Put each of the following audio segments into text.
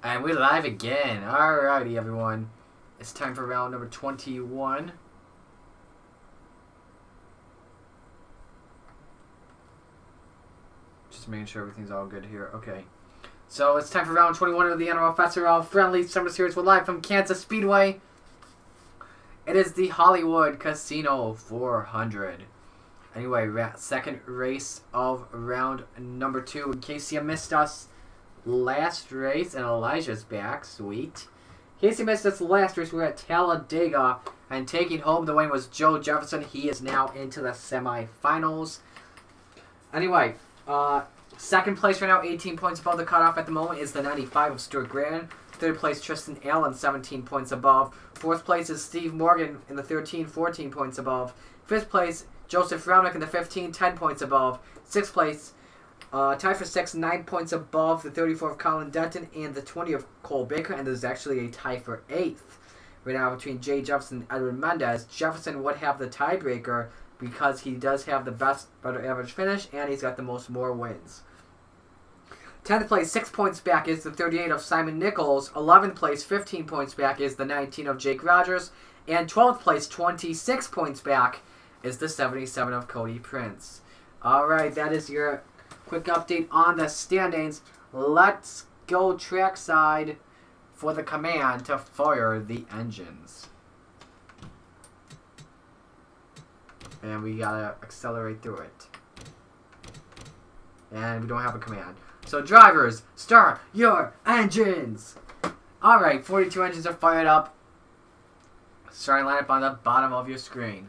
And we're live again. Alrighty, everyone. It's time for round number 21. Just making sure everything's all good here. Okay. So it's time for round 21 of the NOFSRL Friendly Summer Series. We're live from Kansas Speedway. It is the Hollywood Casino 400. Anyway, second race of round number 2. In case you missed us last race, and Elijah's back, sweet. In case you missed us last race, we were at Talladega, and taking home the win was Joe Jefferson. He is now into the semifinals. Anyway, second place right now, 18 points above the cutoff at the moment, is the 95 of Stuart Grannon. Third place, Tristan Allen, 17 points above. Fourth place is Steve Morgan in the 13, 14 points above. Fifth place, Joseph Raunick in the 15, 10 points above. Sixth place, tied for 6, 9 points above the 34 of Colin Denton and the 20 of Cole Baker. And there's actually a tie for 8th right now between Jay Jefferson and Edwin Mendez. Jefferson would have the tiebreaker because he does have the better average finish, and he's got the more wins. 10th place, 6 points back, is the 38 of Simon Nichols. 11th place, 15 points back, is the 19 of Jake Rogers. And 12th place, 26 points back, is the 77 of Cody Prince. Alright, that is your quick update on the standings. Let's go trackside for the command to fire the engines. And we gotta accelerate through it. And we don't have a command. So drivers, start your engines! Alright, 42 engines are fired up. Starting lineup on the bottom of your screen.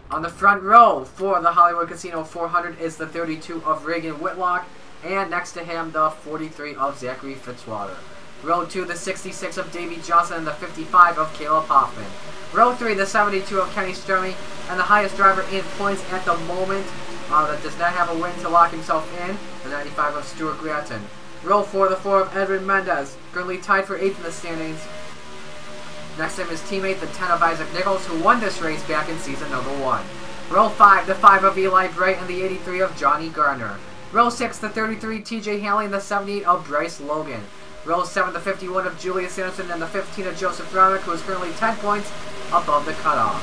On the front row for the Hollywood Casino 400 is the 32 of Reagan Whitlock, and next to him the 43 of Zachary Fitzwater. Row 2, the 66 of Davey Johnson, and the 55 of Caleb Hoffman. Row 3, the 72 of Kenny Sturmey, and the highest driver in points at the moment that does not have a win to lock himself in, the 95 of Stuart Gratton. Row 4, the 4 of Edwin Mendez, currently tied for 8th in the standings. Next to him, his teammate, the 10 of Isaac Nichols, who won this race back in season number 1. Row 5, the 5 of Eli Bright, and the 83 of Johnny Gardner. Row 6, the 33 TJ Hanley, and the 78 of Bryce Logan. Row 7, the 51 of Julius Anderson, and the 15 of Joseph Raunick, who is currently 10 points above the cutoff.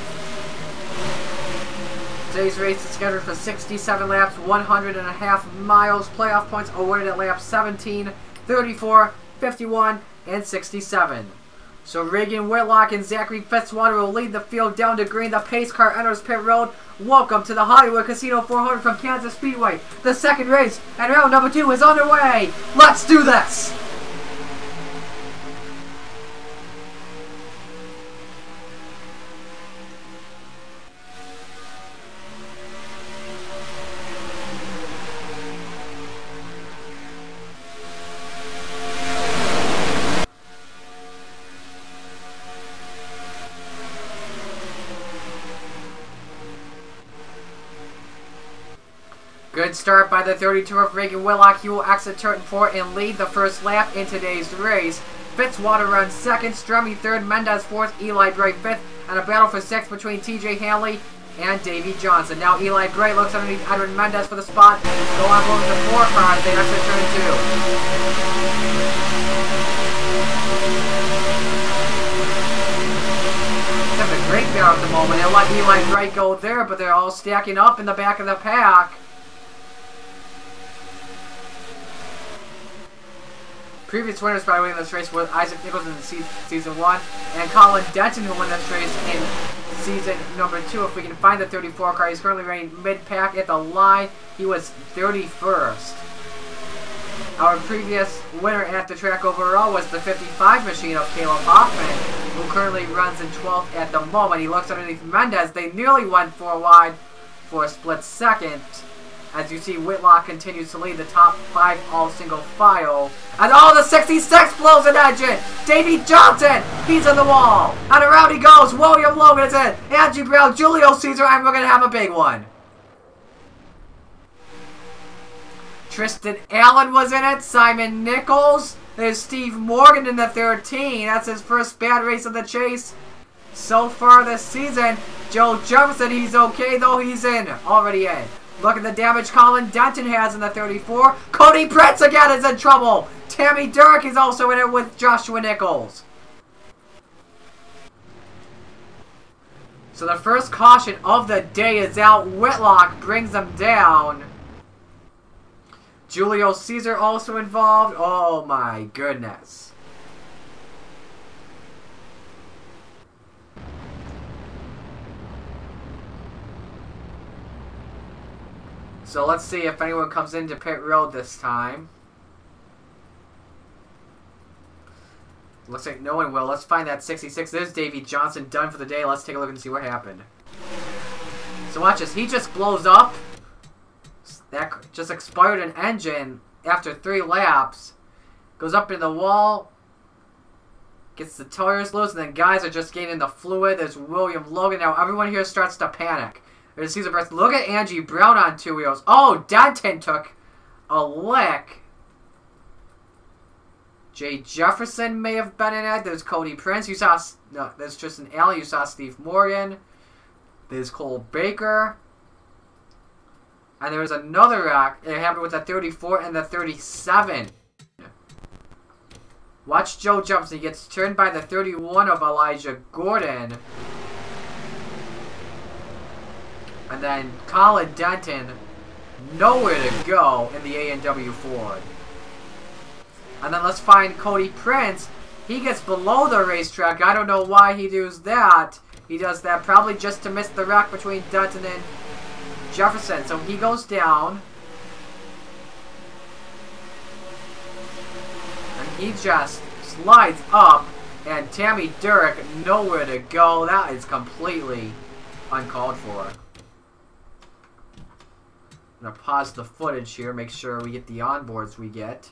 Today's race is scheduled for 67 laps, 100.5 miles. Playoff points awarded at laps 17, 34, 51, and 67. So Reagan Whitlock and Zachary Fitzwater will lead the field down to green. The pace car enters pit road. Welcome to the Hollywood Casino 400 from Kansas Speedway. The second race and round number 2 is underway. Let's do this! Good start by the 32 of Reagan Whitlock. He will exit turn 4 and lead the first lap in today's race. Fitzwater runs 2nd, Strummy 3rd, Mendez 4th, Eli Bright 5th, and a battle for 6th between TJ Hanley and Davey Johnson. Now Eli Bright looks underneath Edwin Mendez for the spot. Go on over the 4 car as they exit turn 2. Having a great battle at the moment. They'll let Eli Bright go there, but they're all stacking up in the back of the pack. Previous winners, by the way, in this race were Isaac Nichols in season 1 and Colin Denton, who won this race in season number 2. If we can find the 34 car, he's currently running mid-pack at the line. He was 31st. Our previous winner at the track overall was the 55 machine of Caleb Hoffman, who currently runs in 12th at the moment. He looks underneath Mendez. They nearly went 4 wide for a split second. As you see, Whitlock continues to lead the top 5 all single file. And the 66 blows an engine! Davey Johnson, he's in the wall! And around he goes, William Logan is in, Andrew Brown, Julio Caesar, and we're going to have a big one. Tristan Allen was in it, Simon Nichols. There's Steve Morgan in the 13. That's his first bad race of the chase so far this season. Joe Jefferson, he's okay though, he's in, already in. Look at the damage Colin Denton has in the 34. Cody Prince again is in trouble. Tammy Durk is also in it with Joshua Nichols. So the first caution of the day is out. Whitlock brings them down. Julio Caesar also involved. Oh my goodness. So let's see if anyone comes into pit road this time. Looks like no one will. Let's find that 66. There's Davey Johnson done for the day. Let's take a look and see what happened. So watch this. He just blows up. That just expired an engine after 3 laps. Goes up in the wall. Gets the tires loose. And then guys are just getting the fluid. There's William Logan. Now everyone here starts to panic. There's Caesar Breath. Look at Angie Brown on 2 wheels. Oh, Denton took a lick. Jay Jefferson may have been in it. There's Cody Prince. You saw... No, there's Tristan Allen. You saw Steve Morgan. There's Cole Baker. And there was another wreck. It happened with the 34 and the 37. Watch Joe Jefferson. He gets turned by the 31 of Elijah Gordon. And then Colin Denton, nowhere to go in the A&W Ford. And then let's find Cody Prince. He gets below the racetrack. I don't know why he does that. He does that probably just to miss the wreck between Denton and Jefferson. So he goes down. And he just slides up. And Tammy Durk, nowhere to go. That is completely uncalled for. I'm going to pause the footage here, make sure we get the onboards we get.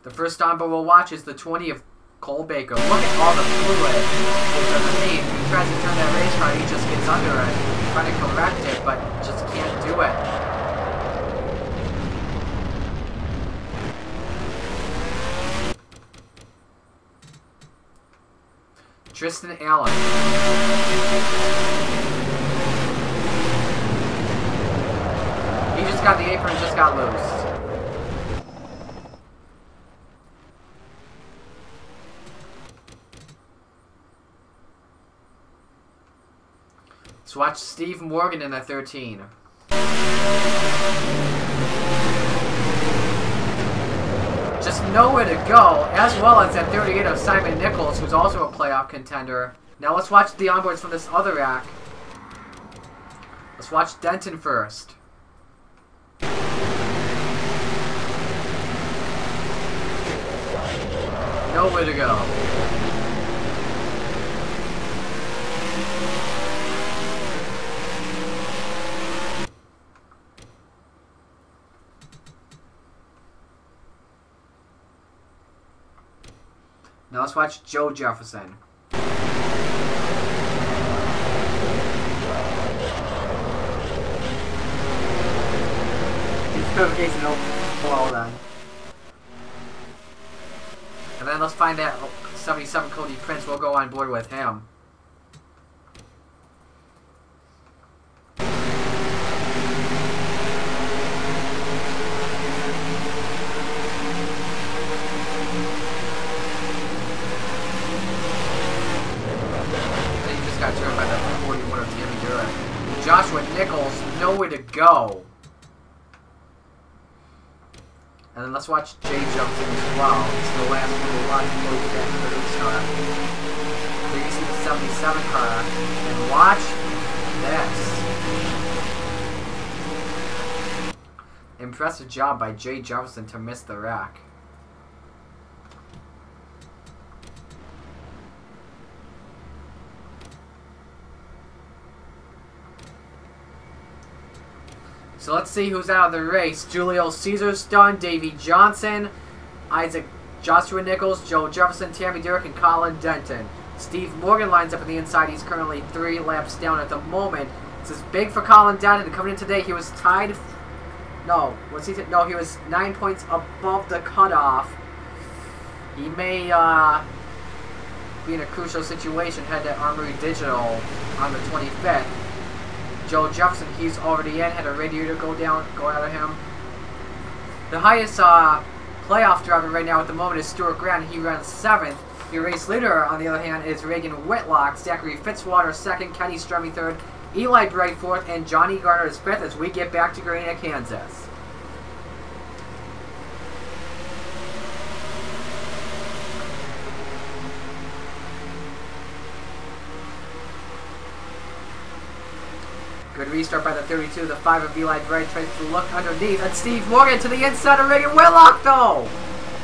The first onboard we'll watch is the 20 of Cole Baker. Look at all the fluid underneath. He tries to turn that race car, he just gets under it, trying to correct it, but just can't do it. Tristan Allen. He just got the apron, just got loose. Let's watch Steve Morgan in the 13. Just nowhere to go, as well as that 38 of Simon Nichols, who's also a playoff contender. Now let's watch the onboards from this other rack. Let's watch Denton first. Nowhere to go. Now let's watch Joe Jefferson. Well done. And then let's find out 77 Cody Prince. We'll go on board with him. Joshua Nichols, nowhere to go. And then let's watch Jay Jefferson as well. It's the last one we'll watch before we get into the race car. So you can see the 77 car. And watch this. Impressive job by Jay Jefferson to miss the wreck. So let's see who's out of the race. Julio Caesar's done, Davey Johnson, Joshua Nichols, Joe Jefferson, Tammy Durk, and Colin Denton. Steve Morgan lines up on the inside. He's currently 3 laps down at the moment. This is big for Colin Denton. Coming in today, he was tied. No, what's he? No, he was 9 points above the cutoff. He may be in a crucial situation, head to Armory Digital on the 25th. Joe Jefferson, he's already in, had a radiator go out of him. The highest playoff driver right now at the moment is Stuart Grant. He runs 7th. Your race leader, on the other hand, is Reagan Whitlock. Zachary Fitzwater 2nd, Kenny Strummy 3rd, Eli Bright 4th, and Johnny Garner is 5th as we get back to Galena, Kansas. Good restart by the 32. The 5 of Eli Bright tries to look underneath. And Steve Morgan to the inside of Reagan Whitlock, though.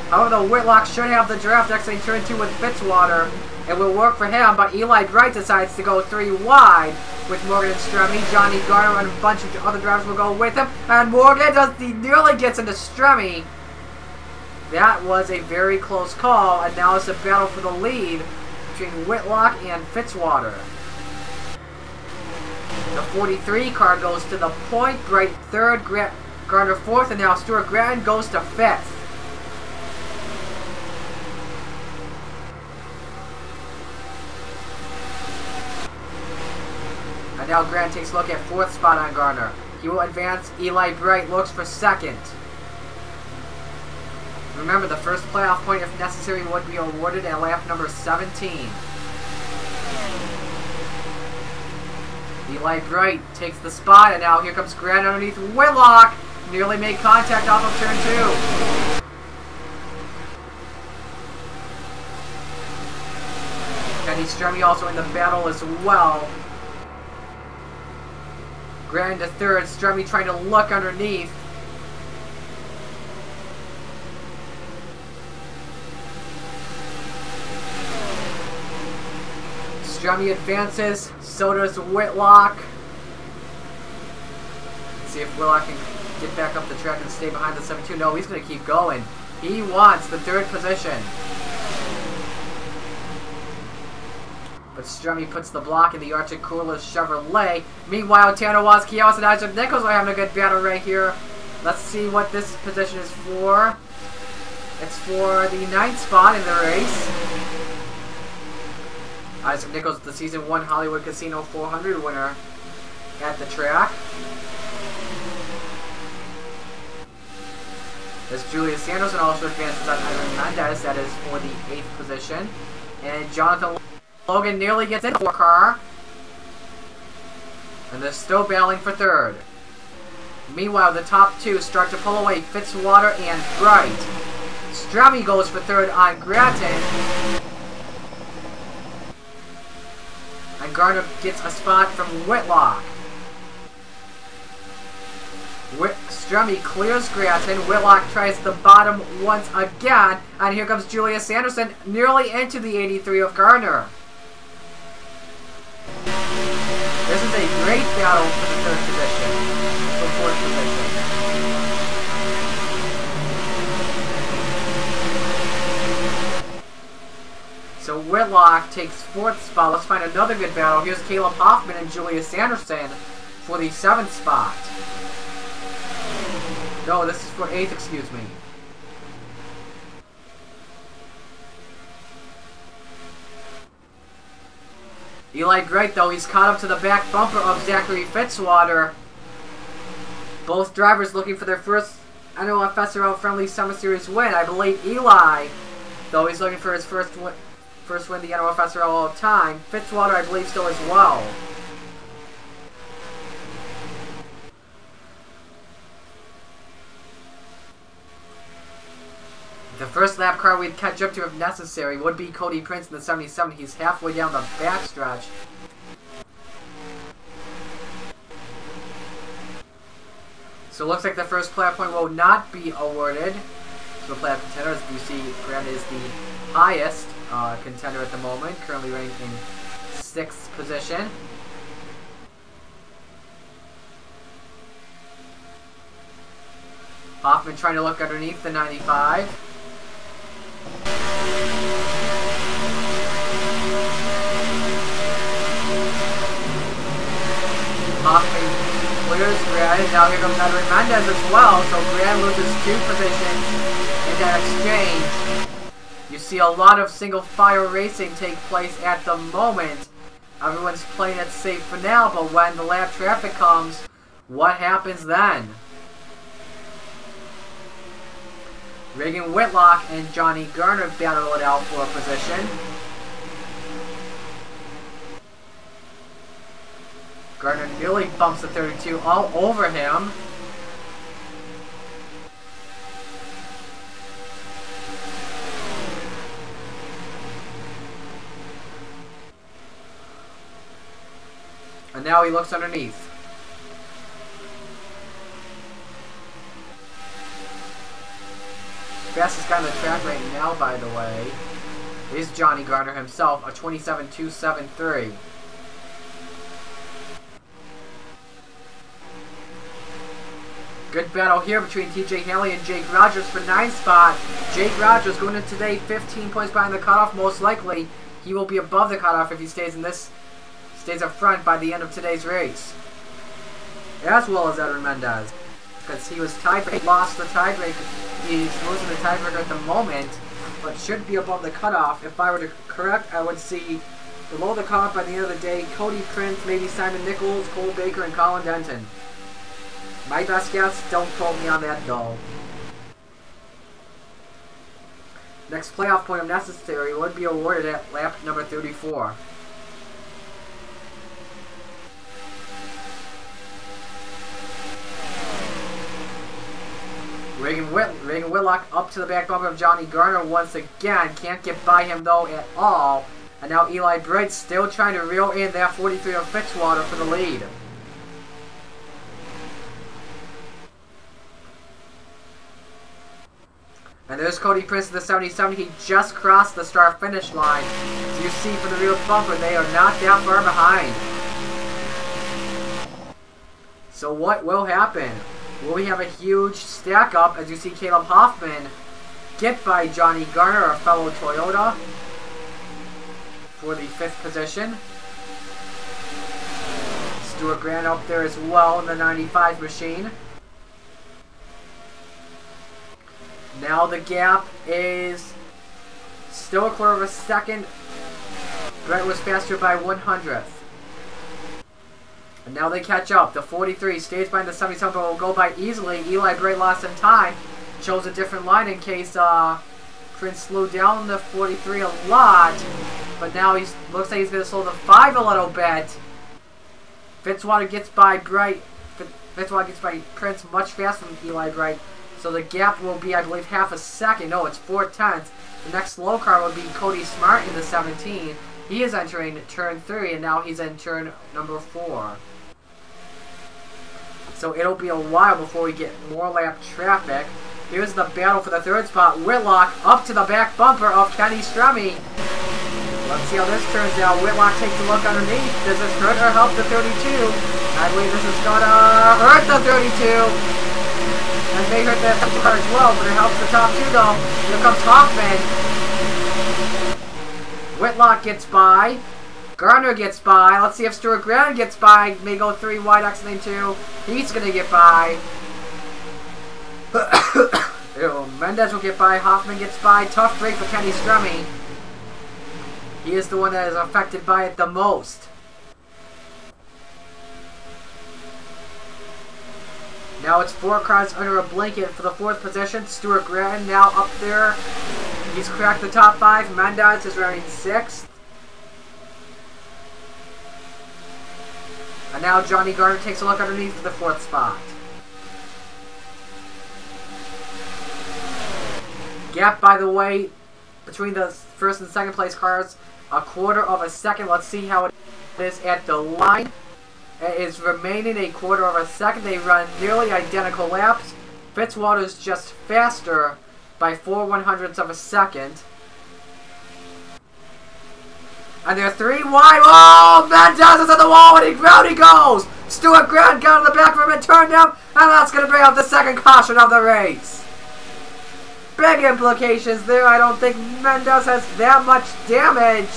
However, Whitlock should have the draft exiting turn 2 with Fitzwater. It will work for him, but Eli Bright decides to go 3 wide with Morgan and Strummy. Johnny Garner and a bunch of other drivers will go with him. And Morgan he nearly gets into Strummy. That was a very close call, and now it's a battle for the lead between Whitlock and Fitzwater. The 43 car goes to the point. Bright 3rd, Garner 4th, and now Stuart Grattan goes to 5th. And now Grant takes a look at 4th spot on Garner. He will advance. Eli Bright looks for 2nd. Remember, the first playoff point, if necessary, would be awarded at lap number 17. Eli Bright takes the spot, and now here comes Grant underneath Whitlock. Nearly made contact off of turn 2. Kenny Strummy also in the battle as well. Grant to 3rd, Strummy trying to look underneath. Strummy advances, so does Whitlock. Let's see if Whitlock can get back up the track and stay behind the 7-2. No, he's going to keep going. He wants the 3rd position. But Strummy puts the block in the Arctic Coolers Chevrolet. Meanwhile, Tanner Waskiawas and Isaac Nichols are having a good battle right here. Let's see what this position is for. It's for the 9th spot in the race. Isaac Nichols, the Season 1 Hollywood Casino 400 winner at the track. As Julius Sanderson also advances on Ivan Mendez, that is for the 8th position. And Jonathan Logan nearly gets in the car. And they're still battling for 3rd. Meanwhile, the top 2 start to pull away, Fitzwater and Bright. Strummy goes for 3rd on Grattan. And Garner gets a spot from Whitlock. Strummy clears Grattan. Whitlock tries the bottom once again. And here comes Julius Sanderson nearly into the 83 of Garner. This is a great battle for the 3rd position. For 4th position. So Whitlock takes 4th spot. Let's find another good battle. Here's Caleb Hoffman and Julius Sanderson for the 7th spot. No, this is for 8th, excuse me. Eli Bright, though, he's caught up to the back bumper of Zachary Fitzwater. Both drivers looking for their first NOFSRL Friendly Summer Series win. I believe Eli, though, he's looking for his first win in the NOFSRL all time. Fitzwater, I believe, still as well. The first lap car we'd catch up to if necessary would be Cody Prince in the 77. He's halfway down the backstretch. So it looks like the first playoff point will not be awarded to the playoff contender. As you see, Grant is the highest contender at the moment, currently ranked in 6th position. Hoffman trying to look underneath the 95. Hoffman clears Grant. Now here comes Edwin Mendez as well, so Grant loses 2 positions in that exchange. You see a lot of single file racing take place at the moment. Everyone's playing it safe for now, but when the lap traffic comes, what happens then? Reagan Whitlock and Johnny Garner battle it out for a position. Garner nearly bumps the 32 all over him. And now he looks underneath. Fastest guy on the track right now, by the way, is Johnny Garner himself, a 27.273. Good battle here between TJ Haley and Jake Rogers for 9th spot. Jake Rogers going into today 15 points behind the cutoff. Most likely, he will be above the cutoff if he stays up front by the end of today's race. As well as Edwin Mendez. Because he was tied, he lost the tiebreaker. He's losing the tiebreaker at the moment, but should be above the cutoff. If I were to correct, I would see below the cutoff by the end of the day, Cody Prince, maybe Simon Nichols, Cole Baker, and Colin Denton. My best guess, don't quote me on that though. Next playoff point if necessary would be awarded at lap number 34. Reagan Whitlock up to the back bumper of Johnny Garner once again. Can't get by him though at all. And now Eli Bright still trying to reel in that 43 of Fitzwater for the lead. And there's Cody Prince in the 77. He just crossed the start finish line. As you see from the rear bumper, they are not that far behind. So what will happen? Will we have a huge stack up as you see Caleb Hoffman get by Johnny Garner, a fellow Toyota, for the 5th position. Stuart Grant up there as well in the 95 machine. Now the gap is still a quarter of a second. Brett was faster by 1/100th. And now they catch up. The 43 stays behind the 77, but will go by easily. Eli Bray lost some time. Chose a different line in case Prince slowed down the 43 a lot. But now he looks like he's going to slow the 5 a little bit. Fitzwater gets by Bright. Fitzwater gets by Prince much faster than Eli Bright. So the gap will be, I believe, half a second. No, it's 4/10. The next slow car would be Cody Smart in the 17. He is entering turn 3, and now he's in turn number 4. So it'll be a while before we get more lap traffic. Here's the battle for the 3rd spot. Whitlock up to the back bumper of Kenny Stremme. Let's see how this turns out. Whitlock takes a look underneath. Does this hurt or help the 32? I believe this is going to hurt the 32. And may hurt that car as well, but it helps the top 2 though. Here comes Hoffman. Whitlock gets by. Garner gets by. Let's see if Stuart Grant gets by. May go 3 wide, exiting 2. He's going to get by. Mendez will get by. Hoffman gets by. Tough break for Kenny Stremme. He is the one that is affected by it the most. Now it's 4 cars under a blanket for the 4th position. Stuart Grant now up there. He's cracked the top 5. Mendez is running 6th. And now Johnny Garner takes a look underneath for the 4th spot. Gap, by the way, between the 1st and 2nd place cars, a quarter of a second. Let's see how it is at the line. It is remaining a quarter of a second. They run nearly identical laps. Fitzwater's just faster by 4/100ths of a second. And they're 3 wide. Oh, Mendez is at the wall and round he goes. Stuart Grant got on the back of him and turned him. And that's going to bring up the 2nd caution of the race. Big implications there. I don't think Mendez has that much damage.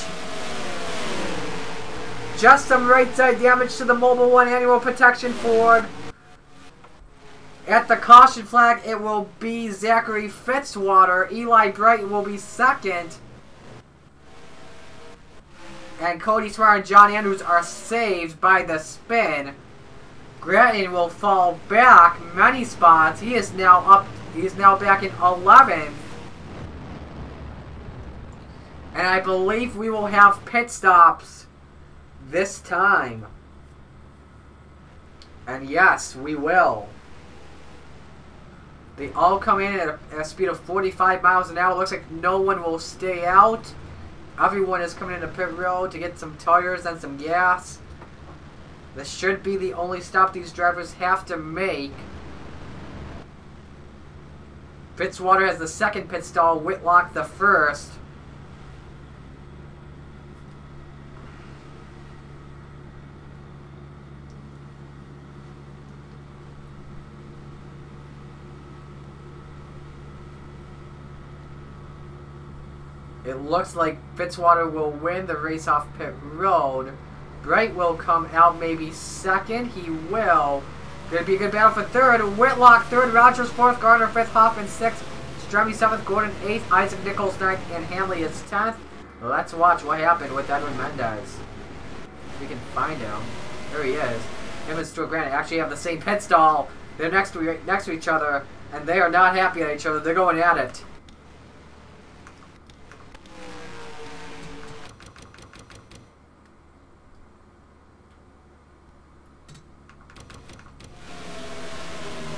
Just some right side damage to the Mobile 1 annual protection Ford. At the caution flag, it will be Zachary Fitzwater. Eli Bright will be second. And Cody Smart and John Andrews are saved by the spin. Grattan will fall back many spots. He is now up. He is now back in 11th. And I believe we will have pit stops this time. And yes, we will. They all come in at a speed of 45 miles an hour. It looks like no one will stay out. Everyone is coming into pit road to get some tires and some gas. This should be the only stop these drivers have to make. Fitzwater has the second pit stall, Whitlock the first. It looks like Fitzwater will win the race off pit road. Bright will come out maybe second. He will. Gonna be a good battle for third. Whitlock third, Rogers fourth, Gardner fifth, Hoffman sixth, Stremme seventh, Gordon eighth, Isaac Nichols ninth, and Hanley is 10th. Let's watch what happened with Edwin Mendez. We can find him. There he is. Him and Stuart Grant actually have the same pit stall. They're next to each other, and they are not happy at each other. They're going at it.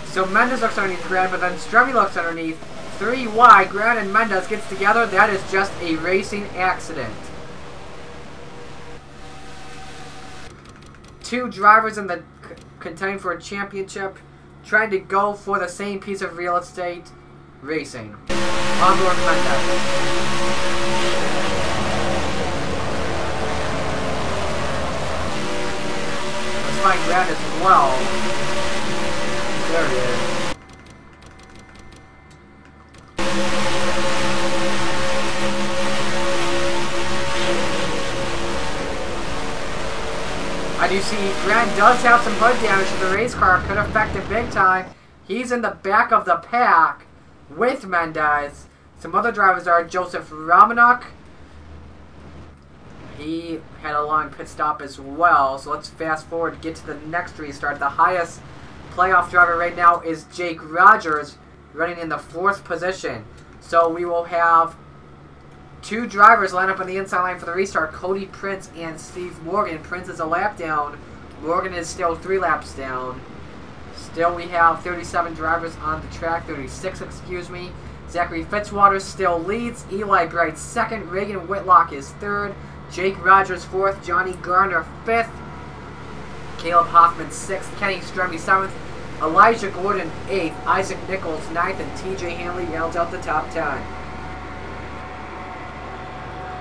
So Mendez looks underneath Grant, but then Stremme looks underneath. 3 wide, Grant and Mendez gets together. That is just a racing accident. 2 drivers in the contending for a championship, trying to go for the same piece of real estate, racing. On board Mendez. Let's find Grant as well. There he is. I do see Grant does have some hood damage to the race car. Could affect him big time. He's in the back of the pack with Mendez. Some other drivers are Joseph Romanuk. He had a long pit stop as well. So let's fast forward to get to the next restart. The highest playoff driver right now is Jake Rogers, running in the 4th position. So we will have 2 drivers line up on the inside line for the restart, Cody Prince and Steve Morgan. Prince is a lap down. Morgan is still 3 laps down. Still we have 37 drivers on the track, 36 excuse me. Zachary Fitzwater still leads. Eli Bright 2nd. Reagan Whitlock is 3rd. Jake Rogers 4th. Johnny Garner 5th. Caleb Hoffman 6th. Kenny Stremme 7th. Elijah Gordon 8th, Isaac Nichols 9th, and TJ Hanley rounds out the top 10.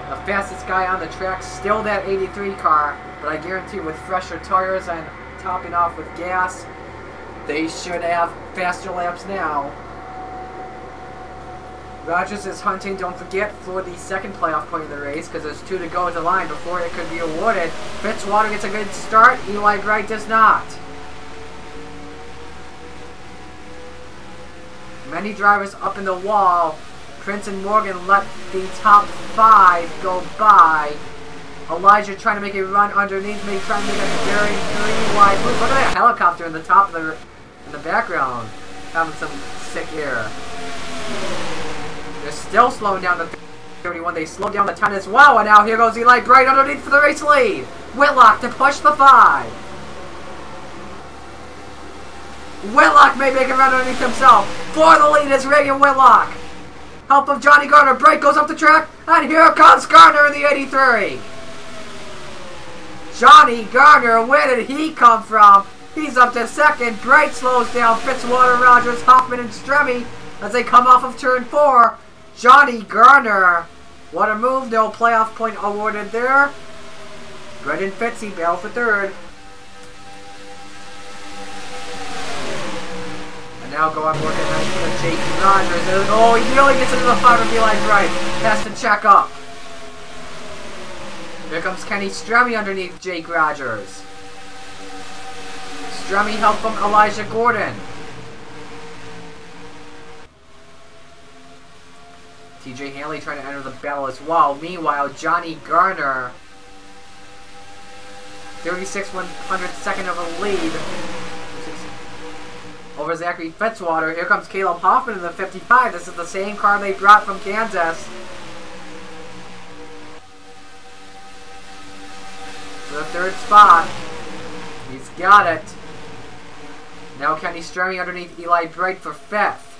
The fastest guy on the track, still that 83 car, but I guarantee with fresher tires and topping off with gas, they should have faster laps now. Rogers is hunting, don't forget, for the 2nd playoff point of the race, because there's 2 to go at the line before it could be awarded. Fitzwater gets a good start, Eli Bright does not. Many drivers up in the wall. Prince and Morgan let the top 5 go by. Elijah trying to make a run underneath me, trying to make a very 3 wide move. Look at that helicopter in the top of in the background, having some sick air. They're still slowing down the 31. They slowed down the 10 as well, and now here goes Eli Bright underneath for the race lead. Whitlock to push the 5. Whitlock may make a run underneath himself. For the lead is Reagan Whitlock. Help of Johnny Garner. Bright goes up the track. And here comes Garner in the 83. Johnny Garner, where did he come from? He's up to 2nd. Bright slows down Fitzwater, Rogers, Hoffman, and Stremme as they come off of turn 4. Johnny Garner. What a move. No playoff point awarded there. Brendan Fitzy battle for 3rd. Now go on board and for Jake Rogers. Oh, he really gets into the 5 of Eli Bright. Has to check up. Here comes Kenny Stremme underneath Jake Rogers. Stremme help from Elijah Gordon. TJ Hanley trying to enter the battle as well. Meanwhile, Johnny Garner, 36/100 of a lead over Zachary Fitzwater. Here comes Caleb Hoffman in the 55. This is the same car they brought from Kansas. For the third spot. He's got it. Now Kenny Stremme underneath Eli Bright for fifth.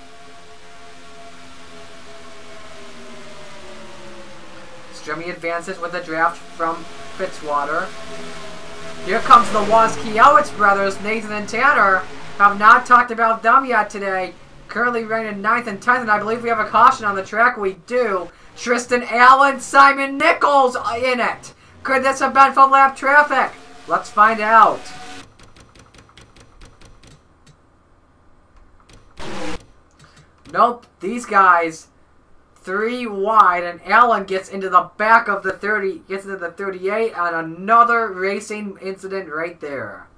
Stremme advances with a draft from Fitzwater. Here comes the Wazkiewicz brothers, Nathan and Tanner. Have not talked about them yet today. Currently ranked in 9th and 10th, and I believe we have a caution on the track. We do. Tristan Allen, Simon Nichols in it. Could this have been from lap traffic? Let's find out. Nope, these guys 3 wide, and Allen gets into the back of the 30, gets into the 38 on another racing incident right there.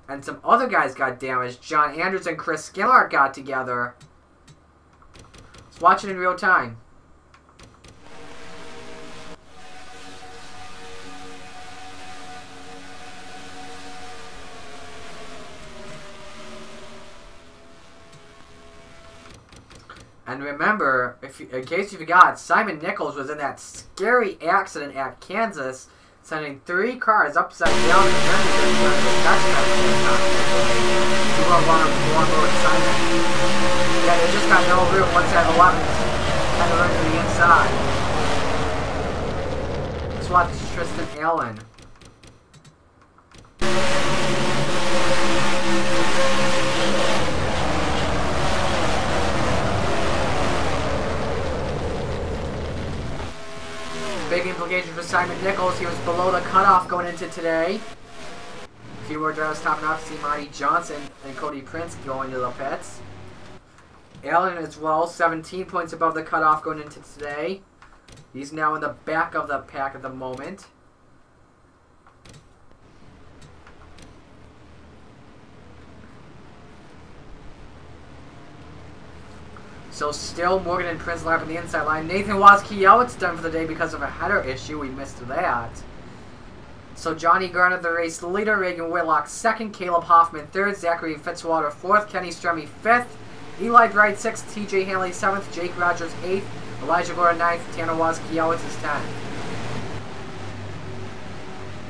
And some other guys got damaged. John Andrews and Chris Skillart got together. Let's watch it in real time. And remember, in case you forgot, Simon Nichols was in that scary accident at Kansas, sending 3 cars upside down and yeah, they just got no room once that 11 had to run to the inside. Let's watch Tristan Allen. Big implication for Simon Nichols. He was below the cutoff going into today. A few more drivers topping off. See Marty Johnson and Cody Prince going to the pits. Allen as well, 17 points above the cutoff going into today. He's now in the back of the pack at the moment. So still Morgan and Prince lapping the inside line. Nathan Wazkiewicz done for the day because of a header issue. We missed that. So Johnny Garner, the race leader. Reagan Whitlock second. Caleb Hoffman third. Zachary Fitzwater fourth. Kenny Stremme fifth. Eli Bright sixth. TJ Hanley seventh. Jake Rogers eighth. Elijah Gordon ninth. Tanner Wazkiewicz is 10th.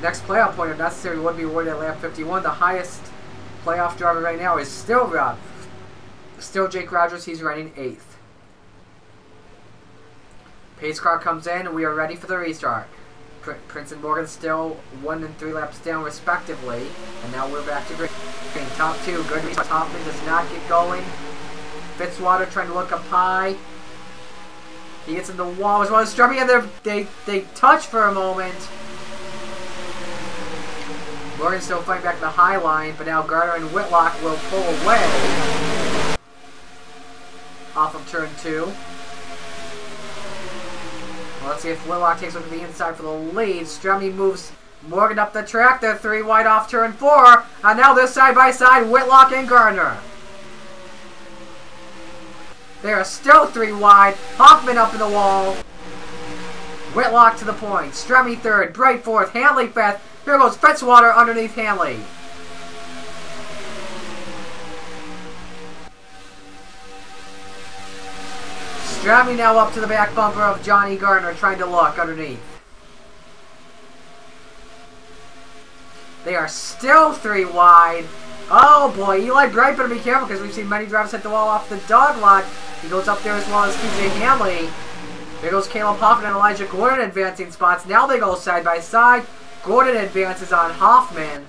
Next playoff point, if necessary, would be awarded at lap 51. The highest playoff driver right now is still Rob. Still Jake Rogers, he's running 8th. Pace car comes in, and we are ready for the restart. Prince and Morgan still 1 and 3 laps down respectively. And now we're back to green. Top 2, good restart. Hoffman does not get going. Fitzwater trying to look up high. He gets in the wall as well as Stremme, and they touch for a moment. Morgan still fighting back the high line, but now Garner and Whitlock will pull away off of turn 2. Well, let's see if Whitlock takes a look at the inside for the lead. Stremme moves Morgan up the track. They're 3 wide off turn 4. And now they're side by side, Whitlock and Garner. They are still 3 wide. Hoffman up in the wall. Whitlock to the point. Stremme third. Bright fourth. Hanley fifth. Here goes Fitzwater underneath Hanley. Stremme now up to the back bumper of Johnny Garner, trying to look underneath. They are still 3 wide. Oh boy, Eli Bright better be careful because we've seen many drivers hit the wall off the dog lot. He goes up there as well as TJ Hanley. There goes Caleb Hoffman and Elijah Gordon advancing spots. Now they go side by side. Gordon advances on Hoffman.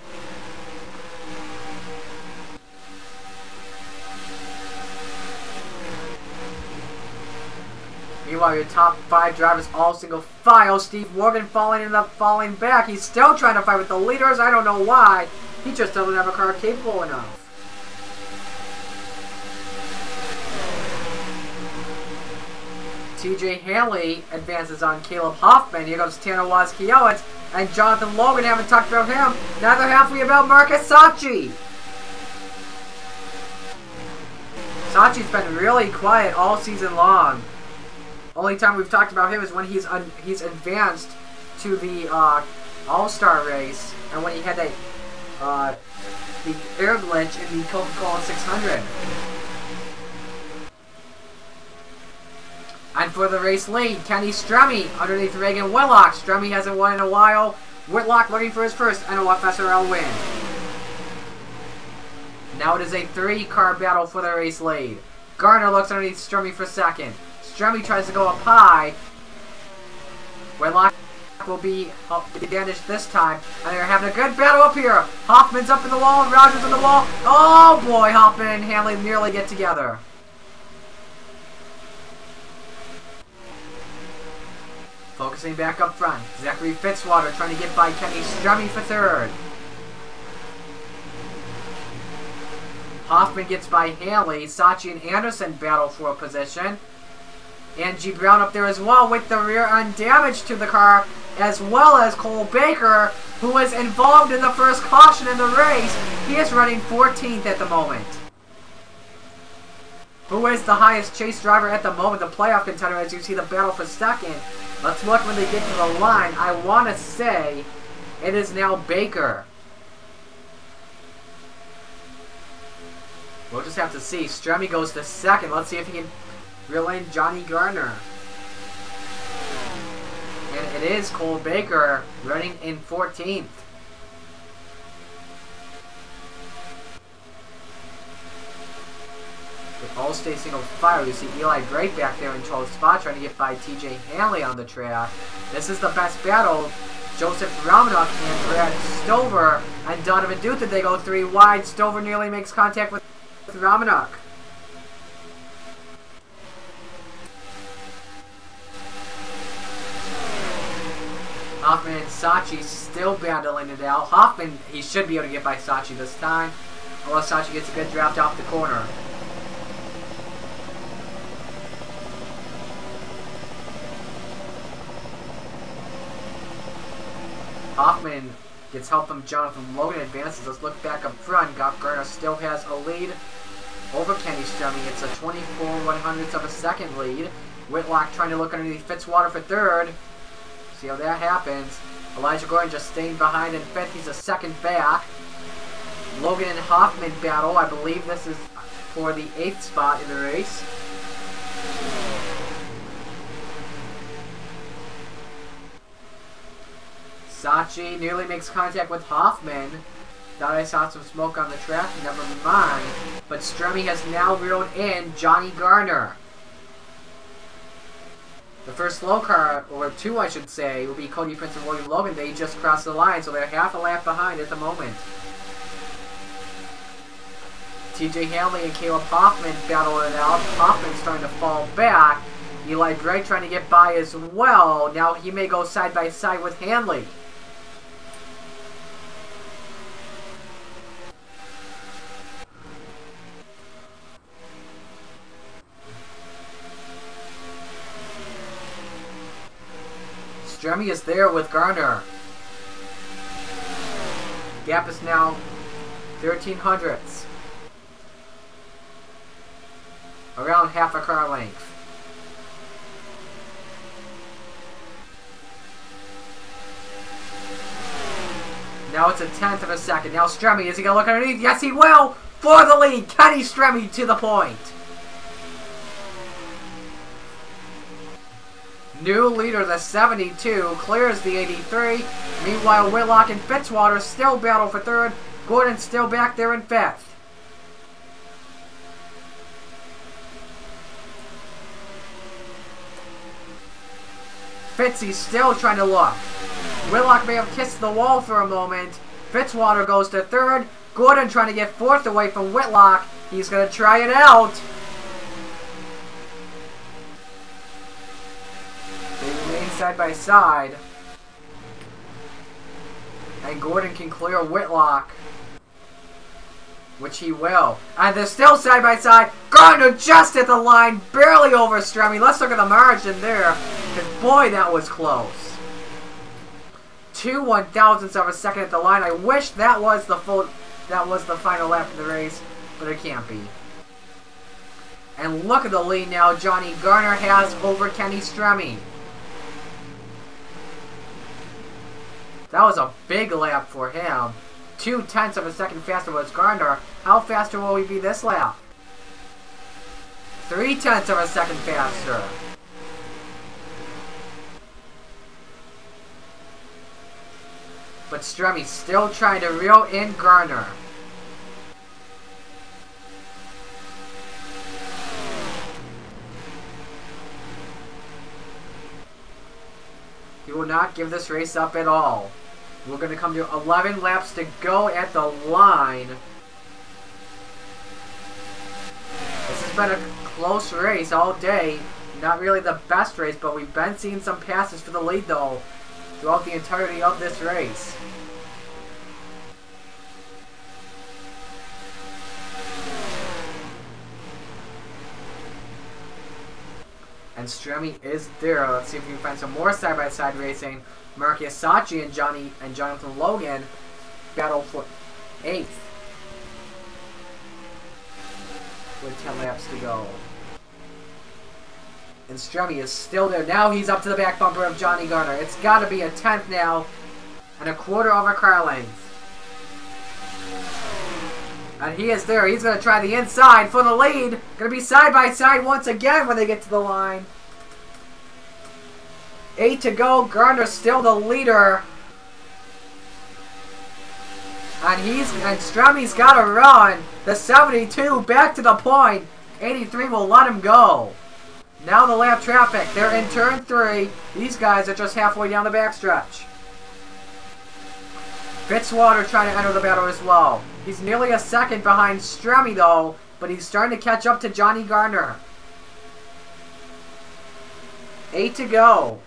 Meanwhile, your top 5 drivers all single file. Steve Morgan falling back. He's still trying to fight with the leaders. I don't know why. He just doesn't have a car capable enough. TJ Hanley advances on Caleb Hoffman. Here goes Tanner Wazkiewicz and Jonathan Logan. Haven't talked about him. Now they're halfway about Marcus Sacchi. Sachi's been really quiet all season long. Only time we've talked about him is when he's advanced to the All-Star race, and when he had that the air glitch in the Coca-Cola 600. And for the race lead, Kenny Stremme underneath Reagan Whitlock. Stremme hasn't won in a while. Whitlock looking for his first NOFSRL win. Now it is a 3-car battle for the race lead. Garner looks underneath Stremme for second. Stremme tries to go up high. Whitlock will be advantage this time. And they're having a good battle up here. Hoffman's up in the wall and Rogers in the wall. Oh boy, Hoffman and Hanley nearly get together. Focusing back up front. Zachary Fitzwater trying to get by Kenny Stremme for third. Hoffman gets by Hanley. Sachi and Anderson battle for a position. Angie Brown up there as well with the rear end damage to the car, as well as Cole Baker, who was involved in the first caution in the race. He is running 14th at the moment. Who is the highest chase driver at the moment, the playoff contender, as you see the battle for second. Let's look when they get to the line. I want to say it is now Baker. We'll just have to see. Stremme goes to second. Let's see if he can reel in Johnny Garner. And it is Cole Baker running in 14th. With Allstate single fire, you see Eli Drake back there in 12th spot trying to get by TJ Hanley on the track. This is the best battle. Joseph Romanuk and Brad Stover and Donovan Dutton, they go 3 wide. Stover nearly makes contact with Romanuk. Hoffman and Sachi still battling it out. Hoffman, he should be able to get by Sachi this time, unless Sachi gets a good draft off the corner. Hoffman gets help from Jonathan Logan, advances. Let's look back up front. Garner still has a lead over Kenny Stremme. It's a 24 100ths of a second lead. Whitlock trying to look underneath Fitzwater for third. See how that happens. Elijah Gordon just staying behind in fifth. He's a second back. Logan and Hoffman battle. I believe this is for the 8th spot in the race. Sachi nearly makes contact with Hoffman. Thought I saw some smoke on the track. Never mind. But Stremme has now reeled in Johnny Garner. The first slow car, or 2 I should say, will be Cody Prince and William Logan. They just crossed the line, so they're half a lap behind at the moment. TJ Hanley and Caleb Hoffman battle it out. Hoffman's starting to fall back. Eli Drake trying to get by as well. Now he may go side by side with Hanley. Stremme is there with Garner. Gap is now 1300ths. Around half a car length. Now it's a 10th of a second. Now Stremme, is he going to look underneath? Yes, he will! For the lead! Kenny Stremme to the point. New leader, the 72, clears the 83. Meanwhile, Whitlock and Fitzwater still battle for third. Gordon still back there in 5th. Fitzy still trying to look. Whitlock may have kissed the wall for a moment. Fitzwater goes to 3rd. Gordon trying to get 4th away from Whitlock. He's going to try it out. Side by side, and Gordon can clear Whitlock, which he will, and they're still side by side. Gardner just at the line, barely over Stremme. Let's look at the margin there, because boy, that was close. 2 1,000ths of a second at the line. I wish that was the final lap of the race, but it can't be. And look at the lead now Johnny Garner has over Kenny Stremme. That was a big lap for him. 0.2 of a second faster was Garner. How faster will we be this lap? 0.3 of a second faster. But Stremme still trying to reel in Garner. He will not give this race up at all. We're going to come to 11 laps to go at the line. This has been a close race all day. Not really the best race, but we've been seeing some passes for the lead though throughout the entirety of this race. And Stremme is there. Let's see if we can find some more side-by-side racing. Marky Asachi and Jonathan Logan battle for 8th with 10 laps to go. And Stremme is still there. Now he's up to the back bumper of Johnny Garner. It's got to be a 10th now and a quarter of a car length. And he is there. He's going to try the inside for the lead. Going to be side-by-side once again when they get to the line. 8 to go. Garner's still the leader. And Stremme's got to run. The 72 back to the point. 83 will let him go. Now the lap traffic. They're in turn 3. These guys are just halfway down the backstretch. Fitzwater trying to enter the battle as well. He's nearly a second behind Stremme though, but he's starting to catch up to Johnny Garner. 8 to go.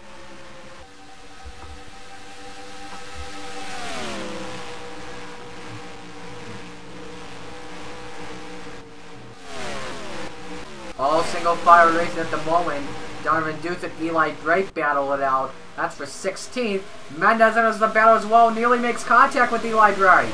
All single file racing at the moment. Donovan Duth and Eli Drake battle it out. That's for 16th. Mendez enters the battle as well. Nearly makes contact with Eli Drake.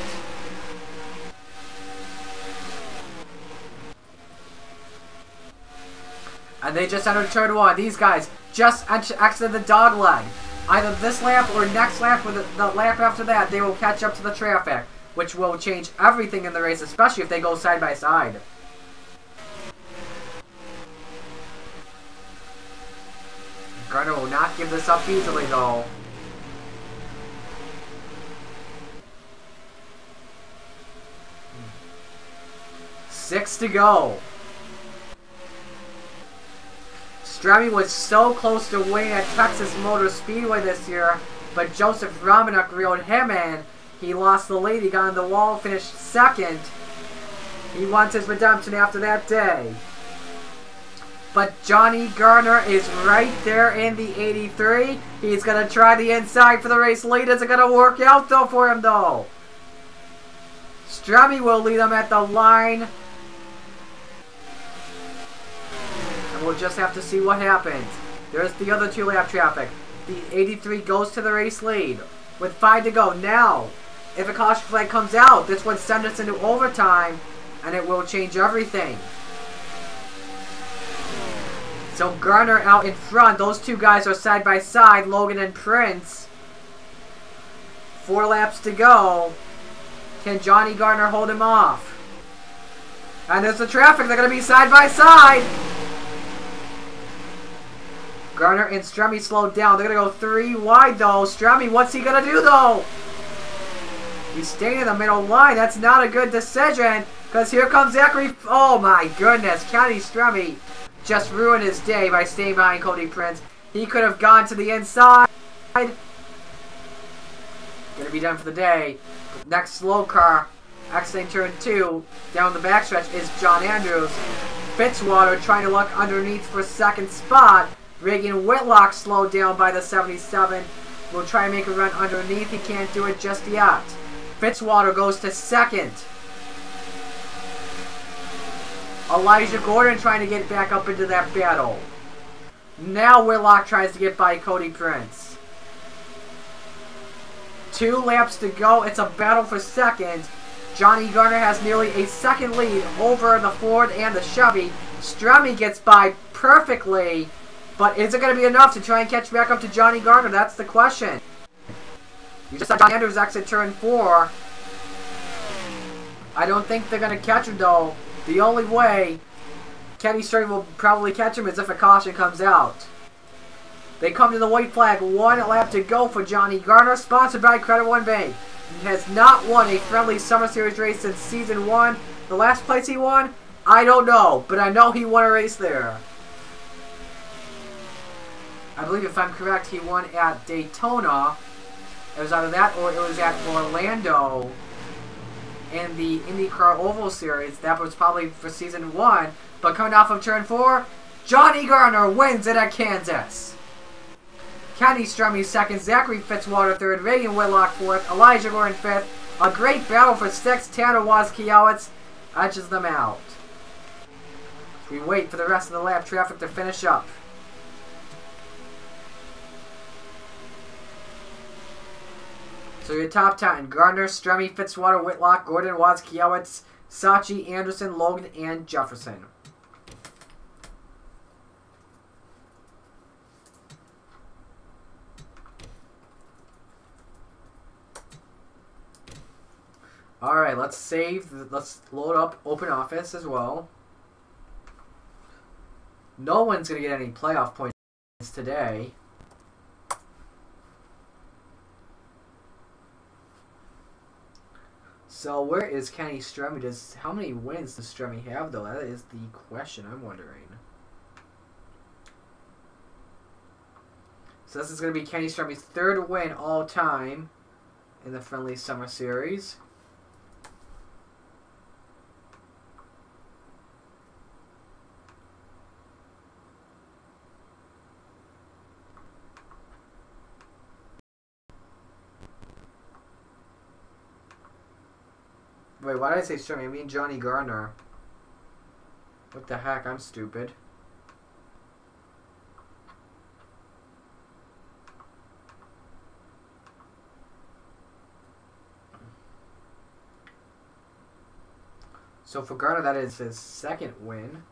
And they just entered turn 1. These guys just exited the dog leg. Either this lap or next lap or the lap after that, they will catch up to the traffic, which will change everything in the race, especially if they go side by side. Garner will not give this up easily though. Six to go. Stremme was so close to winning at Texas Motor Speedway this year, but Joseph Romanuk reeled him in. He lost the lead. He got on the wall, finished second. He wants his redemption after that day. But Johnny Garner is right there in the 83. He's going to try the inside for the race lead. Is it going to work out though for him though? Stremme will lead him at the line. And we'll just have to see what happens. There's the other 2 lap traffic. The 83 goes to the race lead with 5 to go. Now, if a caution flag comes out, this would send us into overtime and it will change everything. So Garner out in front. Those 2 guys are side by side, Logan and Prince. 4 laps to go. Can Johnny Garner hold him off? And there's the traffic. They're going to be side by side. Garner and Stremme slowed down. They're going to go 3 wide though. Stremme, what's he going to do though? He's staying in the middle line. That's not a good decision. Because here comes Zachary. Oh my goodness. Kenny Stremme just ruined his day by staying behind Cody Prince. He could have gone to the inside. Gonna be done for the day. Next slow car, exiting turn 2, down the backstretch is John Andrews. Fitzwater trying to look underneath for second spot. Reagan Whitlock slowed down by the 77. Will try and make a run underneath. He can't do it just yet. Fitzwater goes to second. Elijah Gordon trying to get back up into that battle. Now Whitlock tries to get by Cody Prince. 2 laps to go. It's a battle for second. Johnny Garner has nearly a second lead over the Ford and the Chevy. Strummy gets by perfectly, but is it going to be enough to try and catch back up to Johnny Garner? That's the question. You just saw John Andrews exit turn 4. I don't think they're going to catch him, though. The only way Kenny Strummy will probably catch him is if a caution comes out. They come to the white flag. 1 lap to go for Johnny Garner, sponsored by Credit One Bank. He has not won a friendly Summer Series race since Season 1. The last place he won? I don't know, but I know he won a race there. I believe, if I'm correct, he won at Daytona. It was either that or it was at Orlando in the IndyCar Oval Series. That was probably for Season 1. But coming off of turn 4, Johnny Garner wins it at Kansas. Kenny Strummy second, Zachary Fitzwater third, Reagan Whitlock fourth, Elijah Gordon fifth. A great battle for sixth. Tanner Wozkiewicz edges them out. We wait for the rest of the lap traffic to finish up. So your top 10: Gardner, Strummy, Fitzwater, Whitlock, Gordon, Wozkiewicz, Sachi, Anderson, Logan, and Jefferson. Alright, let's save. Let's load up Open Office as well. No one's going to get any playoff points today. So where is Kenny Strummy? How many wins does Strummy have, though? That is the question I'm wondering. So this is going to be Kenny Strummy's third win all time in the Friendly Summer Series. Wait, why did I say Strummy? I mean Johnny Garner. What the heck? I'm stupid. So for Garner, that is his second win.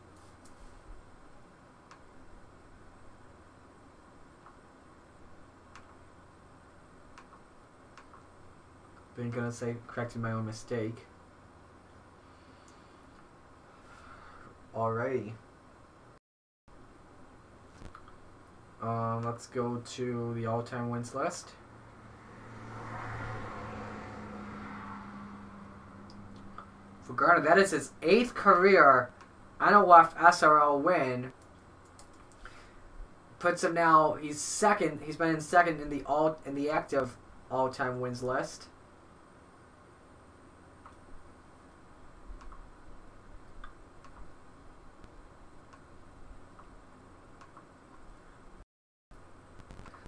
Been gonna say, correcting my own mistake. Alrighty. Let's go to the all-time wins list. For Garner, that is his 8th career NOFSRL win. Puts him now. He's second. He's been in second in the active all-time wins list.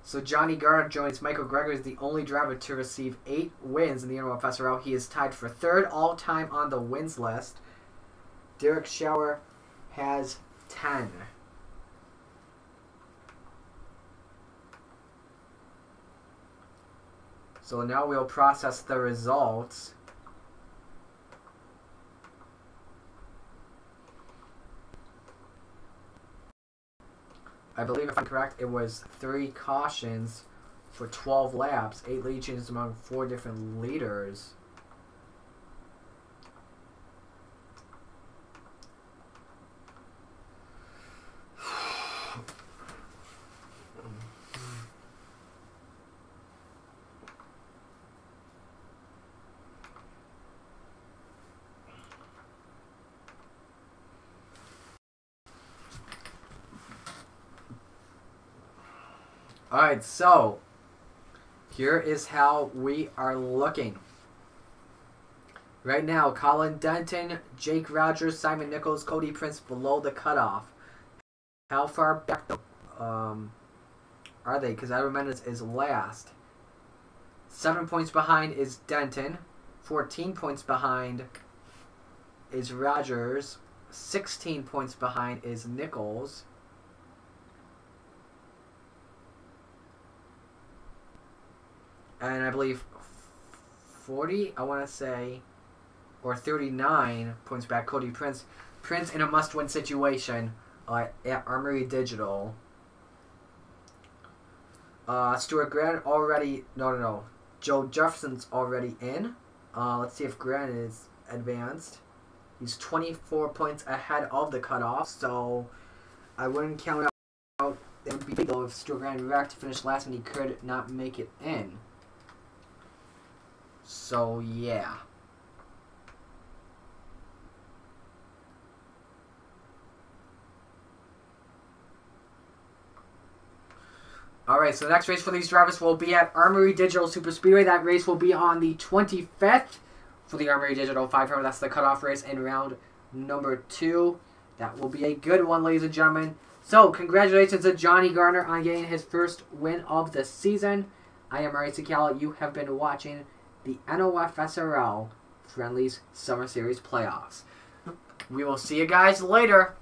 So Johnny Garner joins Michael Greger as the only driver to receive 8 wins in the NOFSRL. He is tied for 3rd all-time on the wins list. Derek Schauer has 10. So now we'll process the results. I believe, if I'm correct, it was 3 cautions for 12 laps, 8 lead changes among 4 different leaders. Alright, so here is how we are looking. Right now, Colin Denton, Jake Rogers, Simon Nichols, Cody Prince below the cutoff. How far back are they? Because Adam Mendes is last. 7 points behind is Denton. 14 points behind is Rogers. 16 points behind is Nichols. And I believe 40, I want to say, or 39 points back, Cody Prince. Prince in a must-win situation at Armory Digital. Stuart Grant already... No. Joe Jefferson's already in. Let's see if Grant is advanced. He's 24 points ahead of the cutoff, so I wouldn't count out. It would be though if Stuart Grant would back to finish last and he could not make it in. So, yeah. Alright, so the next race for these drivers will be at Armory Digital Super Speedway. That race will be on the 25th for the Armory Digital 500. That's the cutoff race in round number 2. That will be a good one, ladies and gentlemen. So, congratulations to Johnny Garner on getting his first win of the season. I am Murray Sakala. You have been watching the NOFSRL Friendlies Summer Series Playoffs. We will see you guys later.